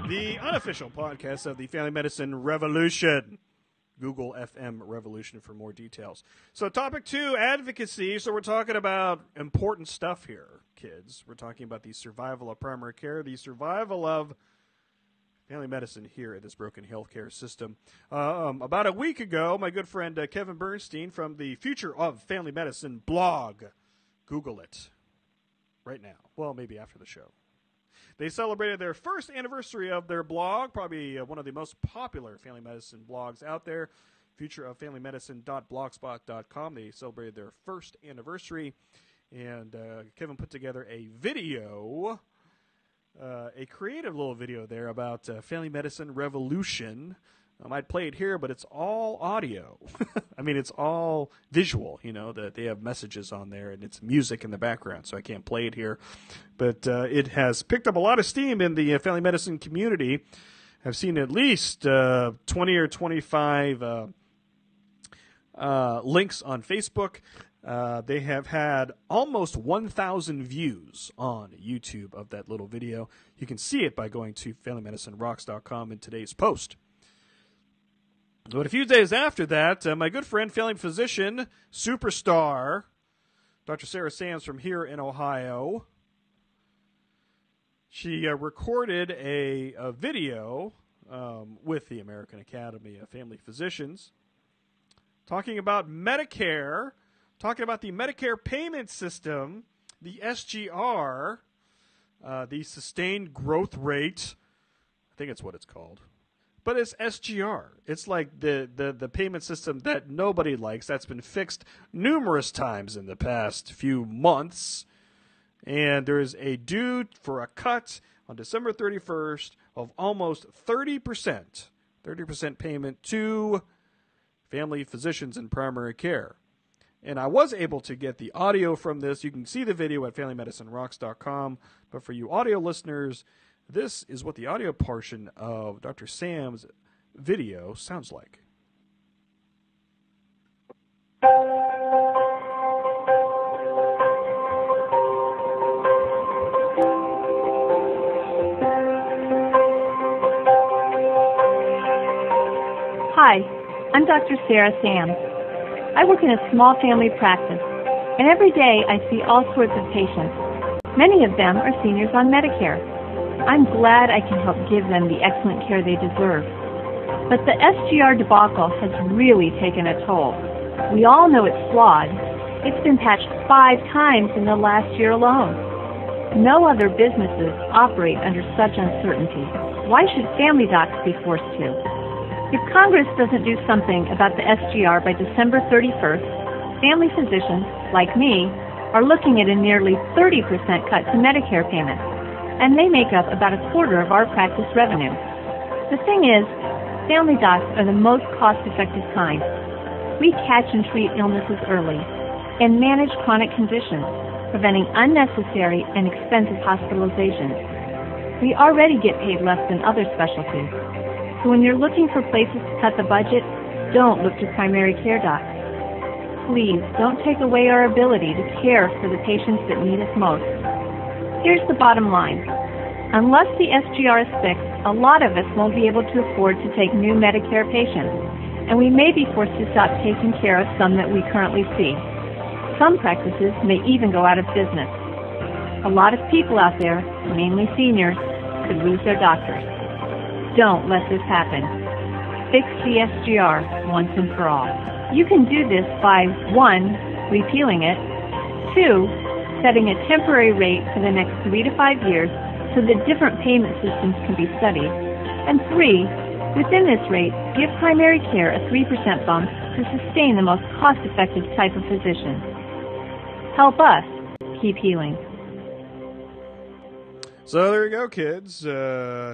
The unofficial podcast of the Family Medicine Revolution. Google FM Revolution for more details. So topic 2, advocacy. So we're talking about important stuff here, kids. We're talking about the survival of primary care, the survival of family medicine here at this broken healthcare system. About a week ago, my good friend Kevin Bernstein from the Future of Family Medicine blog, Google it right now. Well, maybe after the show. They celebrated their first anniversary of their blog, probably one of the most popular family medicine blogs out there, futureoffamilymedicine.blogspot.com. They celebrated their first anniversary, and Kevin put together a video, a creative little video there about Family Medicine Revolution. I'd play it here, but it's all audio. I mean, it's all visual, you know, that they have messages on there, and it's music in the background, so I can't play it here. But it has picked up a lot of steam in the family medicine community. I've seen at least 20 or 25 links on Facebook. They have had almost 1,000 views on YouTube of that little video. You can see it by going to FamilyMedicineRocks.com in today's post. But a few days after that, my good friend, family physician, superstar, Dr. Sarah Sams from here in Ohio, she recorded a video with the American Academy of Family Physicians talking about Medicare, talking about the Medicare payment system, the SGR, the sustained growth rate, I think it's what it's called. But it's SGR. It's like the payment system that nobody likes. That's been fixed numerous times in the past few months. And there is a due for a cut on December 31st of almost 30%. 30% payment to family physicians in primary care. And I was able to get the audio from this. You can see the video at FamilyMedicineRocks.com. But for you audio listeners, this is what the audio portion of Dr. Sam's video sounds like. Hi, I'm Dr. Sarah Sams. I work in a small family practice, and every day I see all sorts of patients. Many of them are seniors on Medicare. I'm glad I can help give them the excellent care they deserve. But the SGR debacle has really taken a toll. We all know it's flawed. It's been patched 5 times in the last year alone. No other businesses operate under such uncertainty. Why should family docs be forced to? If Congress doesn't do something about the SGR by December 31st, family physicians, like me, are looking at a nearly 30% cut to Medicare payments. And they make up about a quarter of our practice revenue. The thing is, family docs are the most cost-effective kind. We catch and treat illnesses early and manage chronic conditions, preventing unnecessary and expensive hospitalizations. We already get paid less than other specialties. So when you're looking for places to cut the budget, don't look to primary care docs. Please don't take away our ability to care for the patients that need us most. Here's the bottom line. Unless the SGR is fixed, a lot of us won't be able to afford to take new Medicare patients, and we may be forced to stop taking care of some that we currently see. Some practices may even go out of business. A lot of people out there, mainly seniors, could lose their doctors. Don't let this happen. Fix the SGR once and for all. You can do this by 1, repealing it, 2, setting a temporary rate for the next 3 to 5 years so that different payment systems can be studied. And 3, within this rate, give primary care a 3% bump to sustain the most cost-effective type of physician. Help us keep healing. So there you go, kids.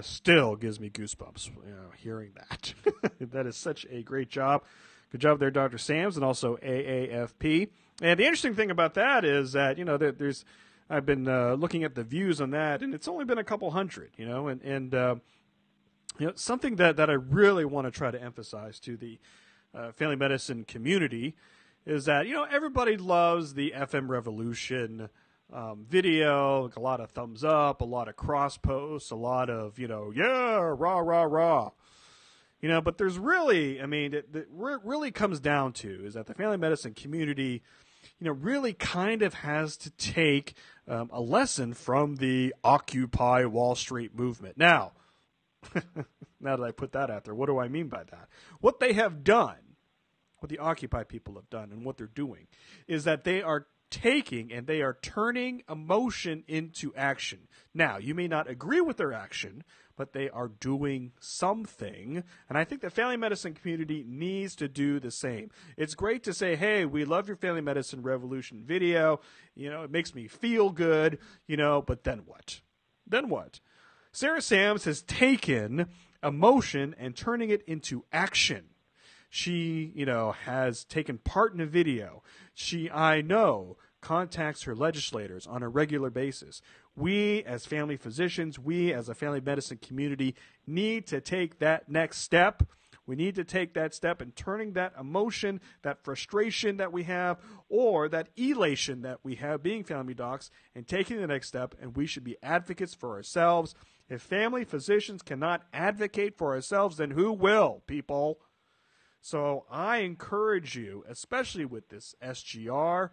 Still gives me goosebumps, hearing that. That is such a great job. Good job there, Dr. Sams, and also AAFP. And the interesting thing about that is that, I've been looking at the views on that, and it's only been a couple hundred, and something that I really want to try to emphasize to the family medicine community is that, everybody loves the FM revolution video, like a lot of thumbs up, a lot of cross posts, a lot of, yeah, rah, rah, rah. But there's really, it really comes down to is that the family medicine community, really kind of has to take a lesson from the Occupy Wall Street movement. Now, now that I put that out there, what do I mean by that? What they have done, what the Occupy people have done and what they're doing is that they are taking and they are turning emotion into action. Now, you may not agree with their action, but they are doing something, and I think the family medicine community needs to do the same. It's great to say, hey, we love your family medicine revolution video, it makes me feel good, but then what? Then what? Sarah Sams has taken emotion and turning it into action. She, has taken part in a video. She, I know, contacts her legislators on a regular basis. We, as family physicians, we, as a family medicine community, need to take that next step. We need to take that step in turning that emotion, that frustration that we have, or that elation that we have being family docs, and taking the next step, and we should be advocates for ourselves. If family physicians cannot advocate for ourselves, then who will, people? So I encourage you, especially with this SGR,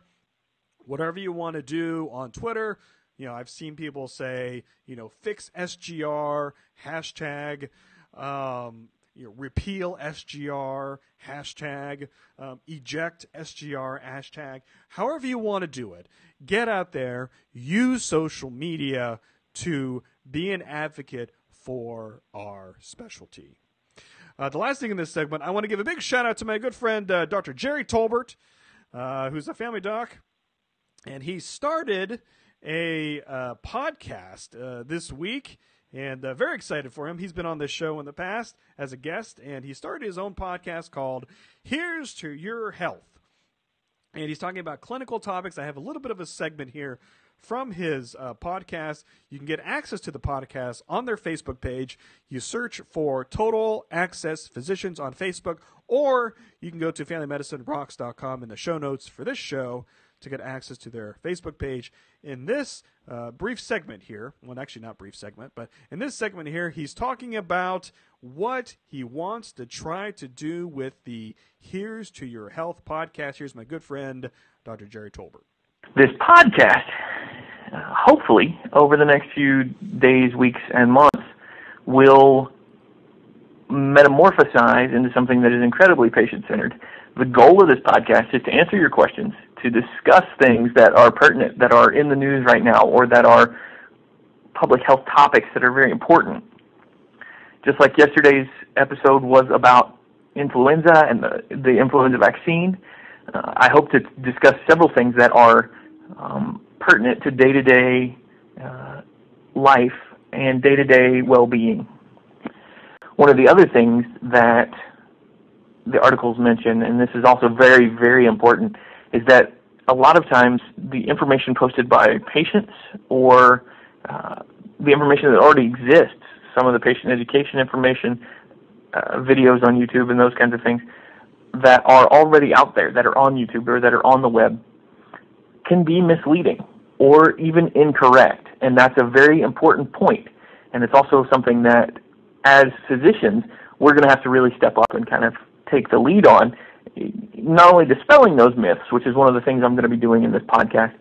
whatever you want to do on Twitter, I've seen people say, fix SGR, hashtag, repeal SGR, hashtag, eject SGR, hashtag, however you want to do it. Get out there, use social media to be an advocate for our specialty. The last thing in this segment, I want to give a big shout out to my good friend, Dr. Jerry Tolbert, who's a family doc, and he started a podcast this week, and very excited for him. He's been on this show in the past as a guest, and he started his own podcast called Here's to Your Health, and he's talking about clinical topics. I have a little bit of a segment here from his podcast. You can get access to the podcast on their Facebook page. You search for Total Access Physicians on Facebook, or you can go to FamilyMedicineRocks.com in the show notes for this show to get access to their Facebook page. In this brief segment here, well, actually not brief segment, but in this segment here, he's talking about what he wants to try to do with the Here's to Your Health podcast. Here's my good friend, Dr. Jerry Tolbert. This podcast, hopefully, over the next few days, weeks, and months, will metamorphosize into something that is incredibly patient-centered. The goal of this podcast is to answer your questions, to discuss things that are pertinent, that are in the news right now, or that are public health topics that are very important. Just like yesterday's episode was about influenza and the influenza vaccine, I hope to discuss several things that are pertinent to day-to-day life and day-to-day well-being. One of the other things that the articles mention, and this is also very, very important, is that a lot of times the information posted by patients or the information that already exists, some of the patient education information, videos on YouTube and those kinds of things that are already out there, that are on YouTube or that are on the web, can be misleading or even incorrect. And that's a very important point. And it's also something that, as physicians, we're going to have to really step up and kind of take the lead on, not only dispelling those myths, which is one of the things I'm going to be doing in this podcast,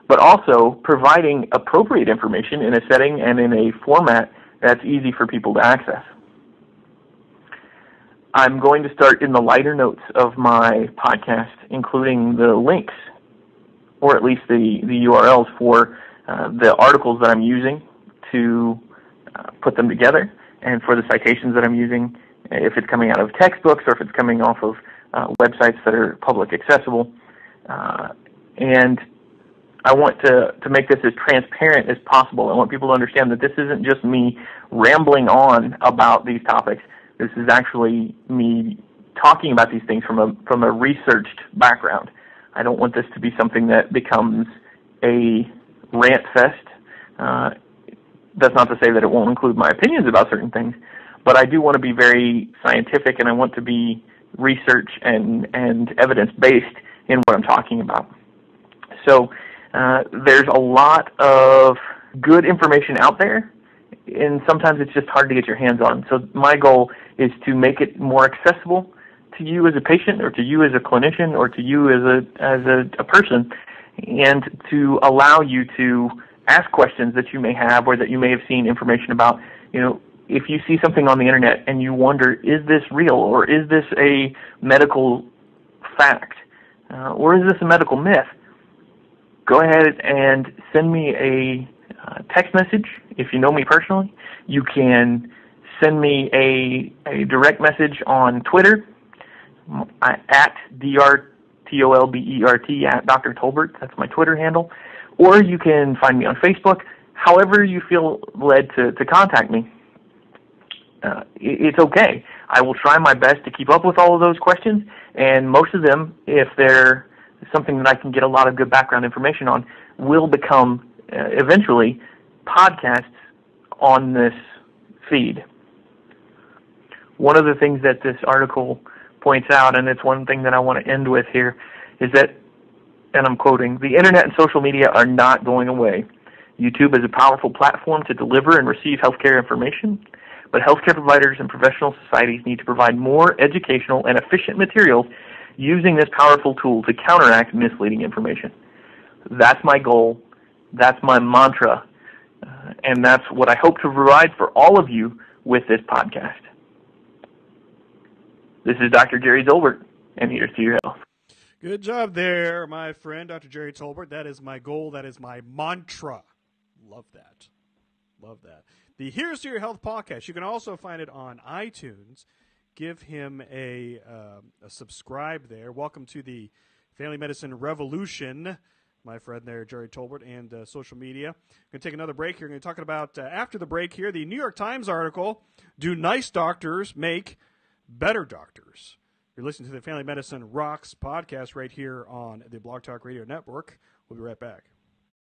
but also providing appropriate information in a setting and in a format that's easy for people to access. I'm going to start in the lighter notes of my podcast, including the links, or at least the URLs for the articles that I'm using to put them together, and for the citations that I'm using, if it's coming out of textbooks or if it's coming off of websites that are public accessible. And I want to make this as transparent as possible. I want people to understand that this isn't just me rambling on about these topics. This is actually me talking about these things from a researched background. I don't want this to be something that becomes a rant fest. That's not to say that it won't include my opinions about certain things, but I do want to be very scientific, and I want to be research and evidence-based in what I'm talking about. So There's a lot of good information out there, and sometimes it's just hard to get your hands on. So my goal is to make it more accessible to you as a patient, or to you as a clinician, or to you as a person, and to allow you to ask questions that you may have or that you may have seen information about. If you see something on the internet and you wonder, is this real, or is this a medical fact, or is this a medical myth? Go ahead and send me a text message if you know me personally. You can send me a direct message on Twitter at DrTolbert, at Dr. Tolbert. That's my Twitter handle. Or you can find me on Facebook. However you feel led to contact me. It's okay. I will try my best to keep up with all of those questions, and most of them, if they're something that I can get a lot of good background information on, will become eventually podcasts on this feed. One of the things that this article points out, and it's one thing that I want to end with here, is that, and I'm quoting, "The internet and social media are not going away. YouTube is a powerful platform to deliver and receive healthcare information, but healthcare providers and professional societies need to provide more educational and efficient materials using this powerful tool to counteract misleading information." That's my goal. That's my mantra. And that's what I hope to provide for all of you with this podcast. This is Dr. Jerry Tolbert, and here's to your health. Good job there, my friend, Dr. Jerry Tolbert. That is my goal. That is my mantra. Love that. Love that. The Here's to Your Health podcast. You can also find it on iTunes. Give him a subscribe there. Welcome to the Family Medicine Revolution, my friend there, Jerry Tolbert, and social media. We're going to take another break here. We're going to talk about, after the break here, the New York Times article, "Do Nice Doctors Make Better Doctors?" You're listening to the Family Medicine Rocks podcast right here on the Blog Talk Radio Network. We'll be right back.